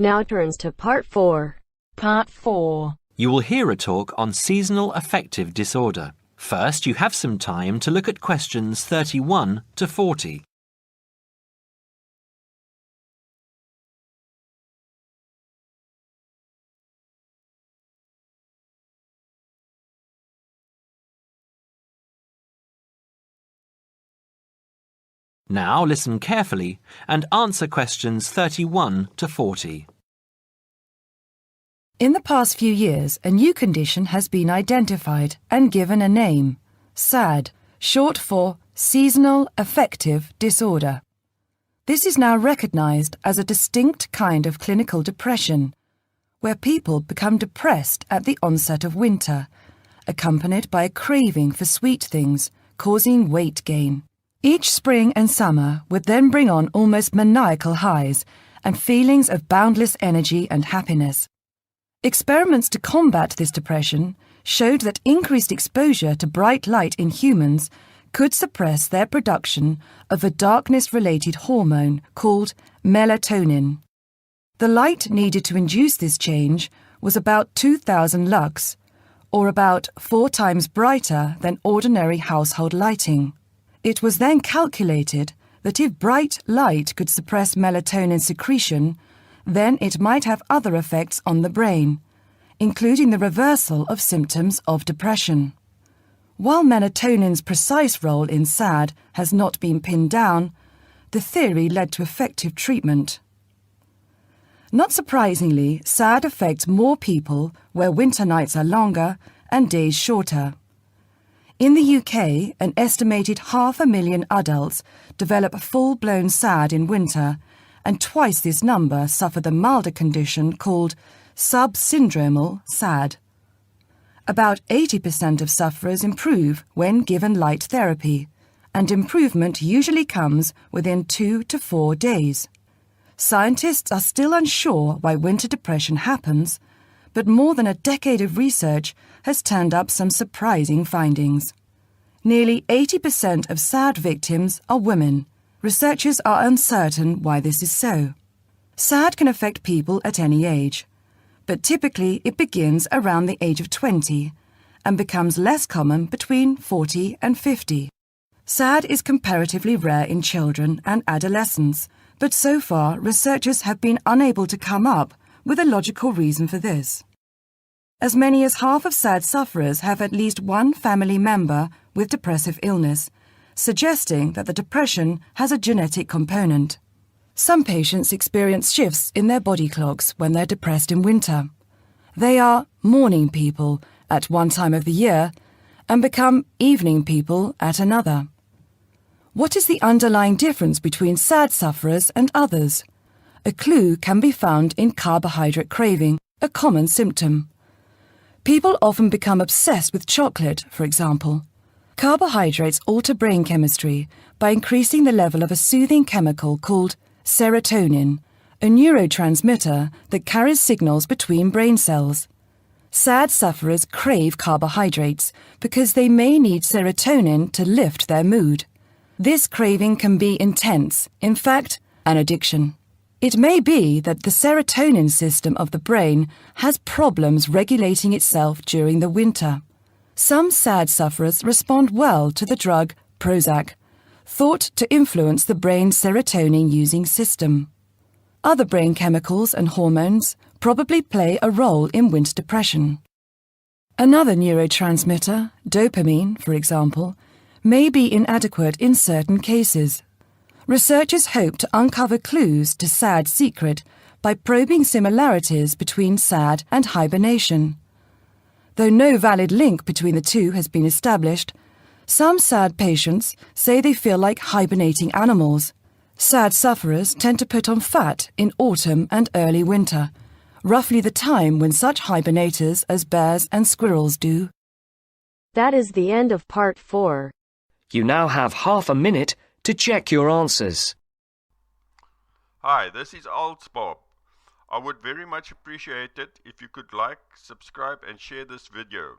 Now turns to Part 4. Part 4. You will hear a talk on seasonal affective disorder. First, you have some time to look at questions 31 to 40. Now listen carefully and answer questions 31 to 40. In the past few years, a new condition has been identified and given a name, SAD, short for Seasonal Affective Disorder. This is now recognized as a distinct kind of clinical depression, where people become depressed at the onset of winter, accompanied by a craving for sweet things, causing weight gain. Each spring and summer would then bring on almost maniacal highs and feelings of boundless energy and happiness. Experiments to combat this depression showed that increased exposure to bright light in humans could suppress their production of a darkness-related hormone called melatonin. The light needed to induce this change was about 2,000 lux, or about 4 times brighter than ordinary household lighting. It was then calculated that if bright light could suppress melatonin secretion, then it might have other effects on the brain, including the reversal of symptoms of depression. While melatonin's precise role in SAD has not been pinned down, the theory led to effective treatment. Not surprisingly, SAD affects more people where winter nights are longer and days shorter. In the UK, an estimated 500,000 adults develop full-blown SAD in winter, and twice this number suffer the milder condition called subsyndromal SAD. About 80% of sufferers improve when given light therapy, and improvement usually comes within 2 to 4 days. Scientists are still unsure why winter depression happens, but more than a decade of research has turned up some surprising findings. Nearly 80% of SAD victims are women. Researchers are uncertain why this is so. SAD can affect people at any age, but typically it begins around the age of 20 and becomes less common between 40 and 50. SAD is comparatively rare in children and adolescents, but so far researchers have been unable to come up with a logical reason for this. As many as half of SAD sufferers have at least one family member with depressive illness, suggesting that the depression has a genetic component. Some patients experience shifts in their body clocks when they're depressed in winter. They are morning people at one time of the year and become evening people at another. What is the underlying difference between SAD sufferers and others? A clue can be found in carbohydrate craving, a common symptom. People often become obsessed with chocolate, for example. Carbohydrates alter brain chemistry by increasing the level of a soothing chemical called serotonin, a neurotransmitter that carries signals between brain cells. SAD sufferers crave carbohydrates because they may need serotonin to lift their mood. This craving can be intense, in fact, an addiction. It may be that the serotonin system of the brain has problems regulating itself during the winter. Some SAD sufferers respond well to the drug Prozac, thought to influence the brain's serotonin-using system. Other brain chemicals and hormones probably play a role in winter depression. Another neurotransmitter, dopamine, for example, may be inadequate in certain cases. Researchers hope to uncover clues to SAD's secret by probing similarities between SAD and hibernation. Though no valid link between the two has been established, some SAD patients say they feel like hibernating animals. SAD sufferers tend to put on fat in autumn and early winter, roughly the time when such hibernators as bears and squirrels do. That is the end of Part 4. You now have half a minute to check your answers. Hi, this is IELTS Bob. I would very much appreciate it if you could like, subscribe and share this video,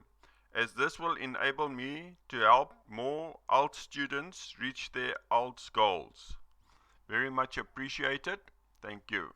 as this will enable me to help more IELTS students reach their IELTS goals. Very much appreciated. Thank you.